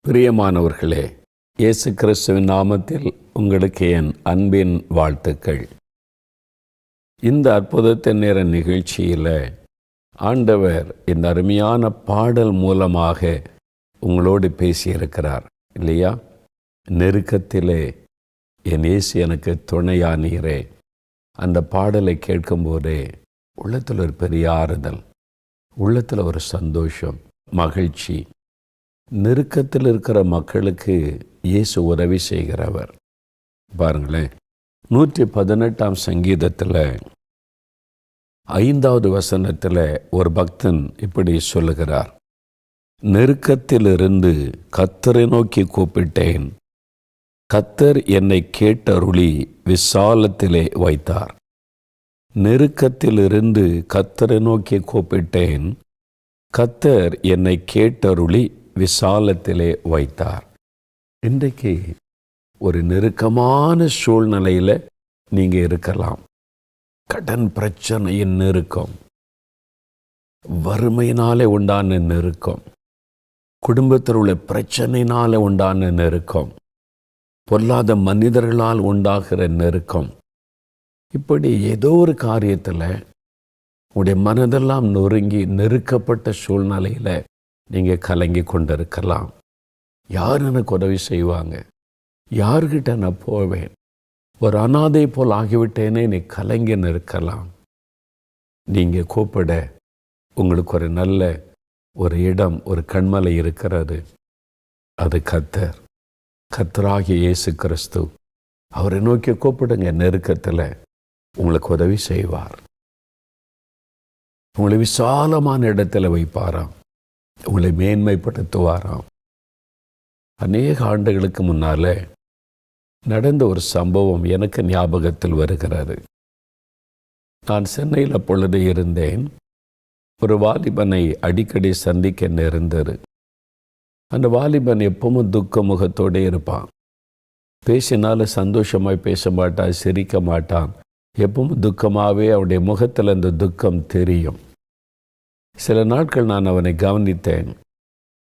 பிரியமானவர்களே, இயேசு கிறிஸ்துவின் நாமத்தில் உங்களுக்கு என் அன்பின் வாழ்த்துக்கள். இந்த அற்புதத்தின் நேர நிகழ்ச்சியில் ஆண்டவர் இந்த அருமையான பாடல் மூலமாக உங்களோடு பேசியிருக்கிறார் இல்லையா? நெருக்கத்திலே என் இயேசு எனக்கு துணையானீரே. அந்த பாடலை கேட்கும்போதே உள்ளத்தில் ஒரு பெரிய ஆறுதல், உள்ளத்தில் ஒரு சந்தோஷம், மகிழ்ச்சி. நெருக்கத்தில் இருக்கிற மக்களுக்கு இயேசு உதவி செய்கிறவர். பாருங்களேன், 118ஆம் சங்கீதத்தில் 5வது வசனத்தில் ஒரு பக்தன் இப்படி சொல்லுகிறார்: நெருக்கத்திலிருந்து கர்த்தரை நோக்கி கூப்பிட்டேன், கர்த்தர் என்னை கேட்டருளி விசாலத்திலே வைத்தார். நெருக்கத்திலிருந்து கர்த்தரை நோக்கி கூப்பிட்டேன், கர்த்தர் என்னை கேட்டருளி விசாலத்திலே வைத்தார். இன்றைக்கு ஒரு நெருக்கமான சூழ்நிலையில் நீங்கள் இருக்கலாம். கடன் பிரச்சனையின் நெருக்கம், வறுமையினாலே உண்டான நெருக்கம், குடும்பத்தில் உள்ள பிரச்சனையினாலே உண்டான நெருக்கம், பொல்லாத மனிதர்களால் உண்டாகிற நெருக்கம். இப்படி ஏதோ ஒரு காரியத்தில் உடைய மனதெல்லாம் நொறுங்கி நெருக்கப்பட்ட சூழ்நிலையில் நீங்கள் கலங்கி கொண்டிருக்கலாம். யார் எனக்கு உதவி செய்வாங்க? யார்கிட்ட நான் போவேன்? ஒரு அனாதை போல் ஆகிவிட்டேனே நீ கலங்கி நிற்கலாம். நீங்கள் கூப்பிட உங்களுக்கு ஒரு நல்ல ஒரு இடம், ஒரு கண்மலை இருக்கிறது. அது கர்த்தர், கர்த்தராகிய இயேசு கிறிஸ்து. அவரை நோக்கி கூப்பிடுங்க. நெருக்கத்தில் உங்களுக்கு உதவி செய்வார். உங்களை விசாலமான இடத்துல வைப்பாராம், உங்களை மேன்மைப்படுத்துவாராம். அநேக ஆண்டுகளுக்கு முன்னால் நடந்த ஒரு சம்பவம் எனக்கு ஞாபகத்தில் வருகிறது. நான் சென்னையில் அப்பொழுது இருந்தேன். ஒரு வாலிபனை அடிக்கடி சந்திக்க நேர்ந்தது. அந்த வாலிபன் எப்பவும் துக்க முகத்தோடு இருப்பான். பேசினாலும் சந்தோஷமாய் பேச மாட்டான், சிரிக்க மாட்டான். எப்பவும் துக்கமாகவே அவனுடைய முகத்தில் அந்த துக்கம் தெரியும். சில நாட்கள் நான் அவனை கவனித்தேன்.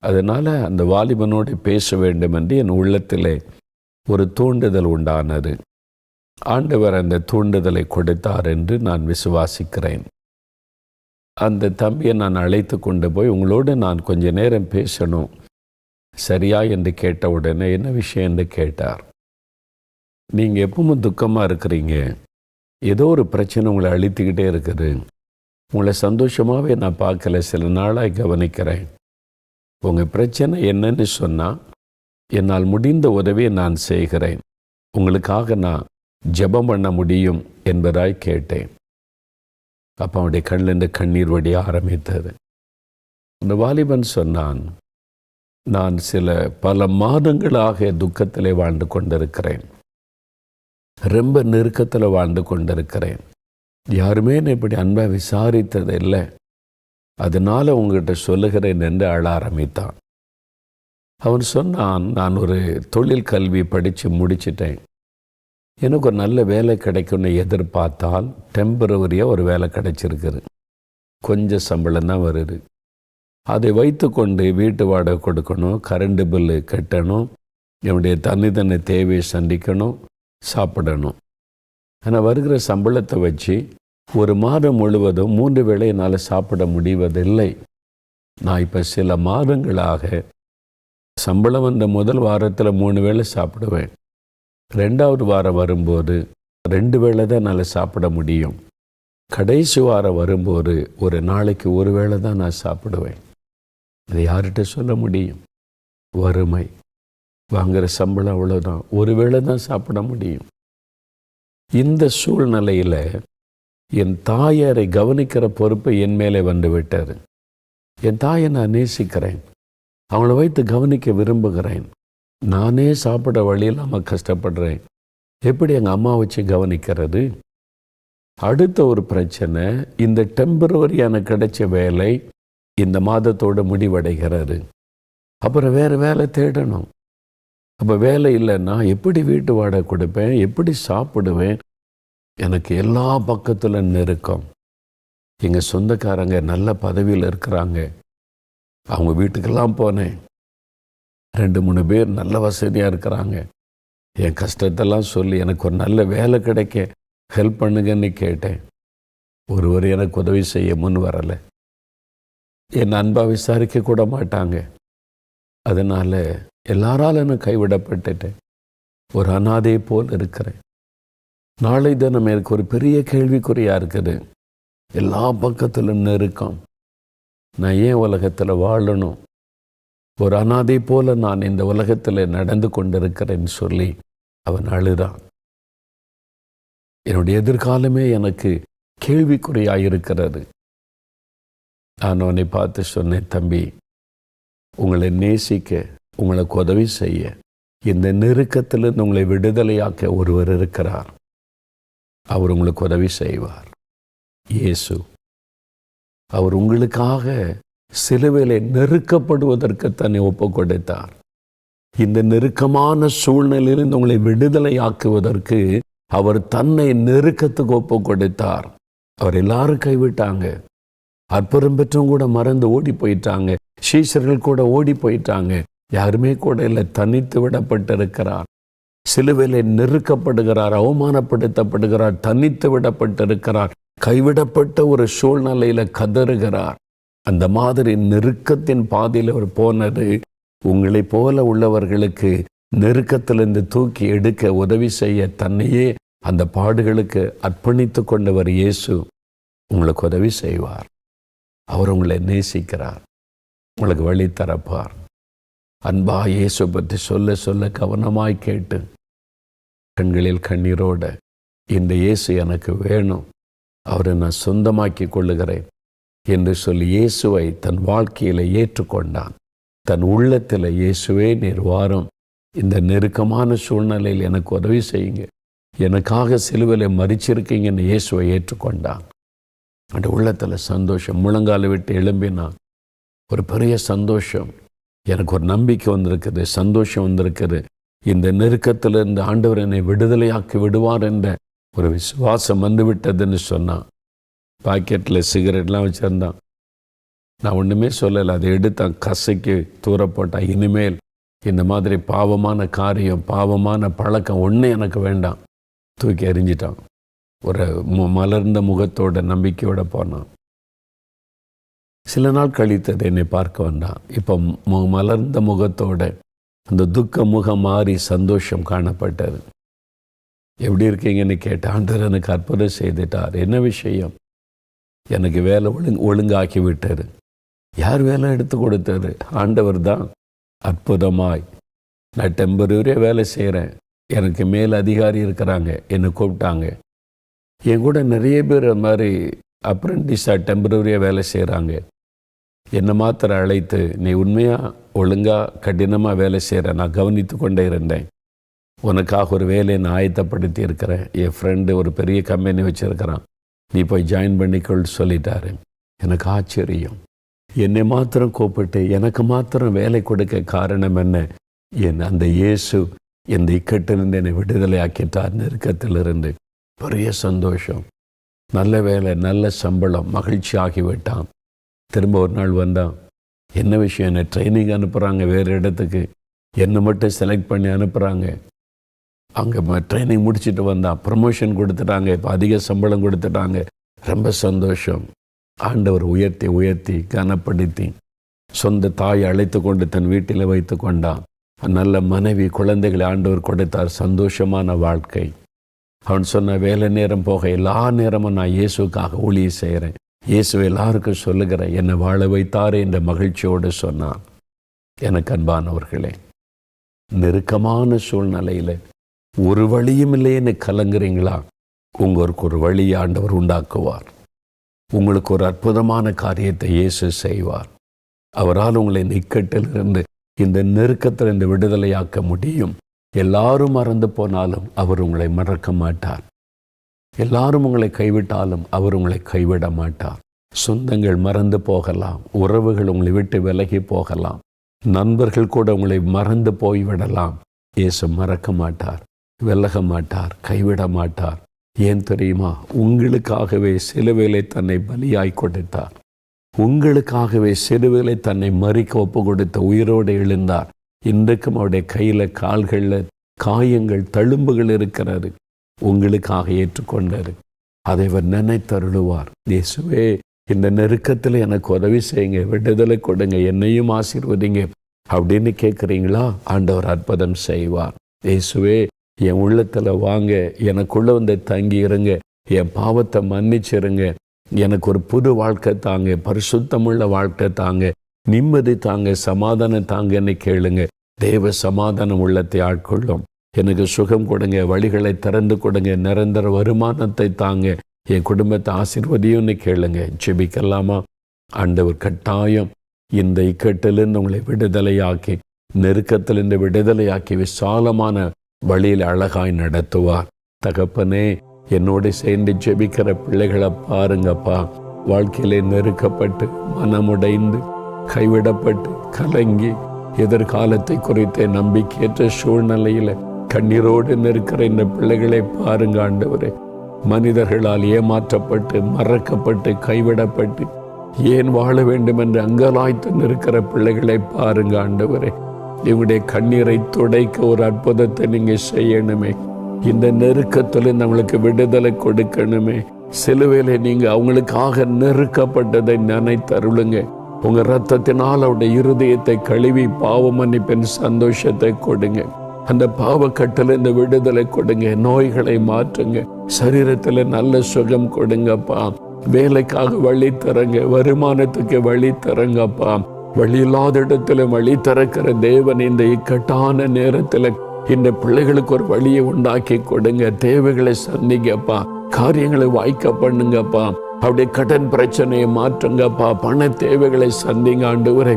அதனால் அந்த வாலிபனோடு பேச வேண்டும் என்று என் உள்ளத்திலே ஒரு தூண்டுதல் உண்டானது. ஆண்டவர் அந்த தூண்டுதலை கொடுத்தார் என்று நான் விசுவாசிக்கிறேன். அந்த தம்பியை நான் அழைத்து கொண்டு போய், உங்களோடு நான் கொஞ்ச நேரம் பேசணும், சரியா என்று கேட்ட உடனே என்ன விஷயம் என்று கேட்டார். நீங்கள் எப்பவும் துக்கமாக இருக்கிறீங்க, ஏதோ ஒரு பிரச்சனை உங்களை அழித்துக்கிட்டே இருக்குது. உங்களை சந்தோஷமாகவே நான் பார்க்கல, சில நாளாக கவனிக்கிறேன். உங்கள் பிரச்சனை என்னன்னு சொன்னால் என்னால் முடிந்த உதவியை நான் செய்கிறேன், உங்களுக்காக நான் ஜெபம் பண்ண முடியும் என்பதாய் கேட்டேன். அப்போ அவனுடைய கண்ணிலிருந்து கண்ணீர் வடிய ஆரம்பித்தது. அந்த வாலிபன் சொன்னான், நான் பல மாதங்களாக துக்கத்திலே வாழ்ந்து கொண்டிருக்கிறேன், ரொம்ப நெருக்கத்தில் வாழ்ந்து கொண்டிருக்கிறேன். யாருமே என்னை இப்படி அன்பாக விசாரித்தது இல்லை, அதனால் உங்கள்கிட்ட சொல்லுகிறேன் என்று அழ ஆரம்பித்தான். அவன் சொன்னான், நான் ஒரு தொழில் கல்வி படித்து முடிச்சிட்டேன். எனக்கு ஒரு நல்ல வேலை கிடைக்கும்னு எதிர்பார்த்தால் டெம்பரவரியாக ஒரு வேலை கிடைச்சிருக்குது. கொஞ்சம் சம்பளம் தான் வருது. அதை வைத்து கொண்டு வீட்டு வாடகை கொடுக்கணும், கரண்ட் பில்லு கட்டணும், என்னுடைய தனித்தனி தேவையை சந்திக்கணும், சாப்பிடணும். ஆனால் வருகிற சம்பளத்தை வச்சு ஒரு மாதம் முழுவதும் 3 வேளை என்னால் சாப்பிட முடிவதில்லை. நான் இப்போ சில மாதங்களாக சம்பளம் வந்த முதல் வாரத்தில் 3 வேளை சாப்பிடுவேன். 2வது வாரம் வரும்போது 2 வேளை தான் என்னால் சாப்பிட முடியும். கடைசி வாரம் வரும்போது ஒரு நாளைக்கு 1 வேளை தான் நான் சாப்பிடுவேன். அதை யார்கிட்ட சொல்ல முடியும்? வறுமை, வாங்குகிற சம்பளம் அவ்வளோதான், 1 வேளை தான் சாப்பிட முடியும். இந்த சூழ்நிலையில் என் தாயாரை கவனிக்கிற பொறுப்பை என் மேலே வந்து விட்டார். என் தாயை நான் நேசிக்கிறேன், அவங்கள வைத்து கவனிக்க விரும்புகிறேன். நானே சாப்பிட வழி இல்லாமல் கஷ்டப்படுறேன். எப்படி எங்கள் அம்மா வச்சு கவனிக்கிறது? அடுத்த ஒரு பிரச்சனை, இந்த டெம்பரவரி எனக்கு கிடைச்ச வேலை இந்த மாதத்தோடு முடிவடைகிறது. அப்புறம் வேறு வேலை தேடணும். அப்போ வேலை இல்லைன்னா எப்படி வீட்டு வாடகை கொடுப்பேன், எப்படி சாப்பிடுவேன்? எனக்கு எல்லா பக்கத்தில் நெருக்கம். எங்கள் சொந்தக்காரங்க நல்ல பதவியில் இருக்கிறாங்க, அவங்க வீட்டுக்கெல்லாம் போனேன். 2-3 பேர் நல்ல வசதியாக இருக்கிறாங்க. என் கஷ்டத்தெல்லாம் சொல்லி எனக்கு ஒரு நல்ல வேலை கிடைக்க ஹெல்ப் பண்ணுங்கன்னு கேட்டேன். ஒருவர் எனக்கு உதவி செய்ய முன் வரலை. என் அன்பாக விசாரிக்க கூட மாட்டாங்க. அதனால் எல்லாராலும் நான் கைவிடப்பட்டுட்டேன். ஒரு அனாதை போல் இருக்கிறேன். நாளை தினம் எனக்கு ஒரு பெரிய கேள்விக்குறியாக இருக்குது. எல்லா பக்கத்திலும் நெருக்கம். நான் ஏன் உலகத்தில் வாழணும்? ஒரு அனாதை போல நான் இந்த உலகத்தில் நடந்து கொண்டிருக்கிறேன்னு சொல்லி அவன் அழுதான். என்னுடைய எதிர்காலமே எனக்கு கேள்விக்குறியாக இருக்கிறது. நான் அவனை பார்த்து சொன்னேன், தம்பி, உங்களை நேசிக்க, உங்களுக்கு உதவி செய்ய, இந்த நெருக்கத்திலிருந்து உங்களை விடுதலையாக்க ஒருவர் இருக்கிறார். அவர் உங்களுக்கு உதவி செய்வார். இயேசு. அவர் உங்களுக்காக சிலுவையிலே நெருக்கப்படுவதற்கு தன்னை ஒப்பு கொடுத்தார். இந்த நெருக்கமான சூழ்நிலையிலிருந்து உங்களை விடுதலையாக்குவதற்கு அவர் தன்னை நெருக்கத்துக்கு ஒப்பு கொடுத்தார். அவர் எல்லாரும் கைவிட்டாங்க. அற்புதம் பெற்றவங்க கூட மறந்து ஓடி போயிட்டாங்க. சீஷர்கள் கூட ஓடி போயிட்டாங்க. யாருமே கூட இல்லை. தனித்து விடப்பட்டிருக்கிறார். சிலுவையிலே நெருக்கப்படுகிறார், அவமானப்படுத்தப்படுகிறார், தனித்து விடப்பட்டிருக்கிறார், கைவிடப்பட்ட ஒரு சூழ்நிலையில கதறுகிறார். அந்த மாதிரி நெருக்கத்தின் பாதையில் அவர் போனது உங்களை போல உள்ளவர்களுக்கு நெருக்கத்திலிருந்து தூக்கி எடுக்க உதவி செய்ய தன்னையே அந்த பாடுகளுக்கு அர்ப்பணித்து கொண்டவர் இயேசு உங்களுக்கு உதவி செய்வார். அவர் உங்களை நேசிக்கிறார். உங்களுக்கு வழி தரப்பார். அன்பா இயேசு பற்றி சொல்ல சொல்ல கவனமாய் கேட்டு கண்களில் கண்ணீரோட இந்த இயேசு எனக்கு வேணும், அவரை நான் சொந்தமாக்கி கொள்ளுகிறேன் என்று சொல்லி இயேசுவை தன் வாழ்க்கையில் ஏற்றுக்கொண்டான். தன் உள்ளத்தில் இயேசுவே நீர் வாரும், இந்த நெருக்கமான சூழ்நிலையில் எனக்கு உதவி செய்யுங்க, எனக்காக சிலுவையில் மரிச்சிருக்கீங்கன்னு இயேசுவை ஏற்றுக்கொண்டான். அந்த உள்ளத்தில் சந்தோஷம். முழங்கால விட்டு எழும்பினான். ஒரு பெரிய சந்தோஷம். எனக்கு ஒரு நம்பிக்கை வந்திருக்குது, சந்தோஷம் வந்திருக்குது. இந்த நெருக்கத்திலிருந்து ஆண்டவர் என்னை விடுதலையாக்கி விடுவார் என்ற ஒரு விசுவாசம் வந்துவிட்டதுன்னு சொன்னான். பாக்கெட்டில் சிகரெட்லாம் வச்சுருந்தான். நான் ஒன்றுமே சொல்லலை. அதை எடுத்தான், கசைக்கு தூர போட்டான். இனிமேல் இந்த மாதிரி பாவமான காரியம், பாவமான பழக்கம் ஒன்று எனக்கு வேண்டாம். தூக்கி எறிஞ்சிட்டான். ஒரு மலர்ந்த முகத்தோட நம்பிக்கையோட போனான். சில நாள் கழித்தது என்னை பார்க்க வந்தான். இப்போ மலர்ந்த முகத்தோட அந்த துக்க முகம் மாறி சந்தோஷம் காணப்பட்டது. எப்படி இருக்கீங்கன்னு கேட்ட ஆண்டவர் எனக்கு அற்புதம் செய்துட்டார். என்ன விஷயம்? எனக்கு வேலை ஒழுங்காக்கி விட்டார். யார் வேலை எடுத்து கொடுத்தாரு? ஆண்டவர் தான். அற்புதமாய் நான் டெம்பரரியாக வேலை செய்கிறேன். எனக்கு மேல் அதிகாரி இருக்கிறாங்க, என்னை கூப்பிட்டாங்க. என் கூட நிறைய பேர் அது மாதிரி அப்ரெண்டிஸாக டெம்பரரியாக வேலை செய்கிறாங்க. என்னை மாத்திரம் அழைத்து, நீ உண்மையாக ஒழுங்காக கடினமாக வேலை செய்கிற, நான் கவனித்து கொண்டே இருந்தேன். உனக்காக ஒரு வேலையை நான் ஆயத்தப்படுத்தி இருக்கிறேன். என் ஃப்ரெண்டு ஒரு பெரிய கம்பெனி வச்சுருக்கிறான், நீ போய் ஜாயின் பண்ணிக்கொள் சொல்லிட்டாரு. எனக்கு ஆச்சரியம். என்னை மாத்திரம் கூப்பிட்டு எனக்கு மாத்திரம் வேலை கொடுக்க காரணம் என்ன? அந்த இயேசு இந்த இக்கட்டிலிருந்து என்னை விடுதலை ஆக்கிட்டார். நெருக்கத்திலிருந்து பெரிய சந்தோஷம். நல்ல வேலை, நல்ல சம்பளம், மகிழ்ச்சி ஆகிவிட்டான். திரும்ப ஒரு நாள் வந்தான். என்ன விஷயம்? என்னை ட்ரைனிங் அனுப்புகிறாங்க வேறு இடத்துக்கு. என்னை மட்டும் செலக்ட் பண்ணி அனுப்புகிறாங்க. அங்கே ட்ரைனிங் முடிச்சுட்டு வந்தான். ப்ரமோஷன் கொடுத்துட்டாங்க. இப்போ அதிக சம்பளம் கொடுத்துட்டாங்க. ரொம்ப சந்தோஷம். ஆண்டவர் உயர்த்தி உயர்த்தி கனப்படுத்தி சொந்த தாயை அழைத்து கொண்டு தன் வீட்டில் வைத்து கொண்டான். நல்ல மனைவி, குழந்தைகளை ஆண்டவர் கொடுத்தார். சந்தோஷமான வாழ்க்கை. அவன் சொன்ன வேலை நேரம் போக எல்லா நேரமும் நான் இயேசுக்காக ஊழியம் செய்கிறேன், இயேசு எல்லாருக்கும் சொல்லுகிறேன், என்னை வாழ வைத்தாரே என்ற மகிழ்ச்சியோடு சொன்னான். எனக்கு அன்பானவர்களே, நெருக்கமான சூழ்நிலையில் ஒரு வழியும் இல்லைன்னு கலங்குறீங்களா? உங்களுக்கு ஒரு வழியை ஆண்டவர் உண்டாக்குவார். உங்களுக்கு ஒரு அற்புதமான காரியத்தை இயேசு செய்வார். அவரால் உங்களை இக்கட்டிலிருந்து, இந்த நெருக்கத்திலிருந்து விடுதலையாக்க முடியும். எல்லாரும் மறந்து போனாலும் அவர் உங்களை மறக்க மாட்டார். எல்லாரும் உங்களை கைவிட்டாலும் அவர் உங்களை கைவிட மாட்டார். சொந்தங்கள் மறந்து போகலாம், உறவுகள் உங்களை விட்டு விலகி போகலாம், நண்பர்கள் கூட உங்களை மறந்து போய்விடலாம். இயேசு மறக்க மாட்டார், விலக மாட்டார், கைவிட மாட்டார். ஏன் தெரியுமா? உங்களுக்காகவே சிலுவையிலே தன்னை பலியாய் கொடுத்தார். உங்களுக்காகவே சிலுவையிலே தன்னை மரிக்க ஒப்பு கொடுத்த உயிரோடு எழுந்தார். இன்றைக்கும் அவருடைய கையில் கால்களில் காயங்கள் தழும்புகள் இருக்கிறாரு. உங்களுக்காக ஏற்றுக்கொண்டாரு. அதை அவர் நினைத்தருளுவார். இயேசுவே, இந்த நெருக்கத்தில் எனக்கு உதவி செய்யுங்க, விடுதலை கொடுங்க, என்னையும் ஆசீர்வதிங்க அப்படின்னு கேட்குறீங்களா? ஆண்டவர் அற்புதம் செய்வார். இயேசுவே, என் உள்ளத்தில் வாங்க, எனக்குள்ளே வந்து தங்கி இருங்க, என் பாவத்தை மன்னிச்சிருங்க, எனக்கு ஒரு புது வாழ்க்கை தாங்க, பரிசுத்தமுள்ள வாழ்க்கை தாங்க, நிம்மதி தாங்க, சமாதானம் தாங்கன்னு கேளுங்க. தேவ சமாதானம் உள்ளத்தை ஆட்கொள்ளும். எனக்கு சுகம் கொடுங்க, வழிகளை திறந்து கொடுங்க, நிரந்தர வருமானத்தை தாங்க, என் குடும்பத்தை ஆசீர்வதியும்னு கேளுங்க. ஜெபிக்கலாமா? ஆண்டவர் கட்டாயம் இந்த இக்கட்டிலிருந்து உங்களை விடுதலையாக்கி, நெருக்கத்திலிருந்து விடுதலையாக்கி விசாலமான வழியில் அழகாய் நடத்துவார். தகப்பனே, என்னோடு சேர்ந்து ஜெபிக்கிற பிள்ளைகளை பாருங்கப்பா. வாழ்க்கையிலே நெருக்கப்பட்டு, மனமுடைந்து, கைவிடப்பட்டு, கலங்கி, எதிர்காலத்தை குறித்த நம்பிக்கையற்ற சூழ்நிலையில் கண்ணீரோடு நிற்கிற இந்த பிள்ளைகளை பாருங்க ஆண்டவரே. மனிதர்களால் ஏமாற்றப்பட்டு, மறக்கப்பட்டு, கைவிடப்பட்டு, ஏன் வாழ வேண்டும் என்று அங்கலாய்த்து நிற்கிற பிள்ளைகளை பாருங்க ஆண்டவரே. இவங்களுடைய கண்ணீரை துடைக்க ஒரு அற்புதத்தை நீங்கள் செய்யணுமே. இந்த நெருக்கத்தில் அவங்களுக்கு விடுதலை கொடுக்கணுமே. சிலுவையிலே நீங்கள் அவங்களுக்காக நெருக்கப்பட்டதை நினைத்தருளுங்க. உங்கள் இரத்தத்தினால் அவருடைய இருதயத்தை கழுவி பாவ மன்னிப்பின் சந்தோஷத்தை கொடுங்க. அந்த பாவக்கட்டில் இந்த விடுதலை கொடுங்க. நோய்களை மாற்றுங்க. சரீரத்தில் நல்ல சுகம் கொடுங்கப்பா. வேலைக்காக வழி தரங்க, வருமானத்துக்கு வழி தரங்கப்பா. வழி இல்லாத இடத்துல வழி திறக்கிற தேவன் இந்த இக்கட்டான நேரத்தில் இந்த பிள்ளைகளுக்கு ஒரு வழியை உண்டாக்கி கொடுங்க. தேவைகளை சந்திங்கப்பா. காரியங்களை வாய்க்க பண்ணுங்கப்பா. அவருடைய கடன் பிரச்சனையை மாற்றுங்கப்பா. பண தேவைகளை சந்திங்க ஆண்டவரே.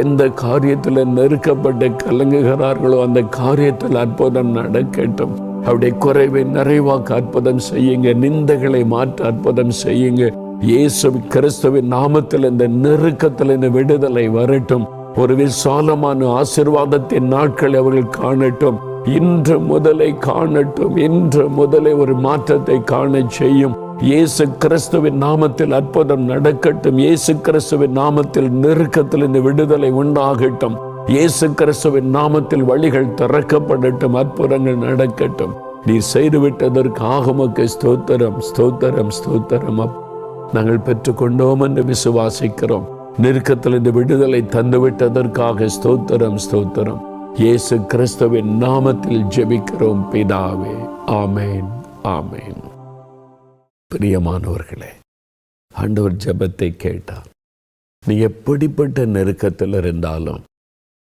எந்த காரியத்தில் நெருக்கப்பட்டு கலங்குகிறார்களோ அந்த காரியத்தில் அற்புதம் நடக்கட்டும். அவருடைய குறைவை நிறைவாக்க அற்புதம் செய்யுங்க. நிந்தைகளை மாற்ற அற்புதம் செய்யுங்க. இயேசு கிறிஸ்துவின் நாமத்தில் இந்த நெருக்கத்தில் இந்த விடுதலை வரட்டும். ஒரு விசாலமான ஆசீர்வாதத்தின் நாட்கள் அவர்கள் காணட்டும். இன்று முதலை காணட்டும். இன்று முதலே ஒரு மாற்றத்தை காண செய்யும். இயேசு கிறிஸ்துவின் நாமத்தில் அற்புதம் நடக்கட்டும். இயேசு கிறிஸ்துவின் நாமத்தில் நெருக்கத்தில் இந்த விடுதலை உண்டாகட்டும். இயேசு கிறிஸ்துவின் நாமத்தில் வழிகள் திறக்கப்படட்டும். அற்புதங்கள் நடக்கட்டும். நீர் செய்துவிட்டதற்காக உமக்கு ஸ்தோத்திரம், ஸ்தோத்திரம், ஸ்தோத்திரம். நாங்கள் பெற்றுக்கொண்டோம் என்று விசுவாசிக்கிறோம். நெருக்கத்தில் இந்த விடுதலை தந்துவிட்டதற்காக ஸ்தோத்திரம், ஸ்தோத்திரம். இயேசு கிறிஸ்துவின் நாமத்தில் ஜெபிக்கிறோம் பிதாவே. ஆமேன், ஆமேன். பிரியமானவர்களே, ஆண்டவர் ஜெபத்தை கேட்டார். நீ எப்படிப்பட்ட நெருக்கத்தில் இருந்தாலும்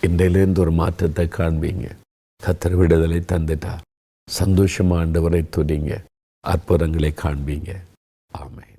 இன்றையிலிருந்து ஒரு மாற்றத்தை காண்பீங்க. கர்த்தர் விடுதலை தந்துட்டார். சந்தோஷமா ஆண்டவரை துதிங்க. அற்புதங்களை காண்பீங்க. ஆமென்.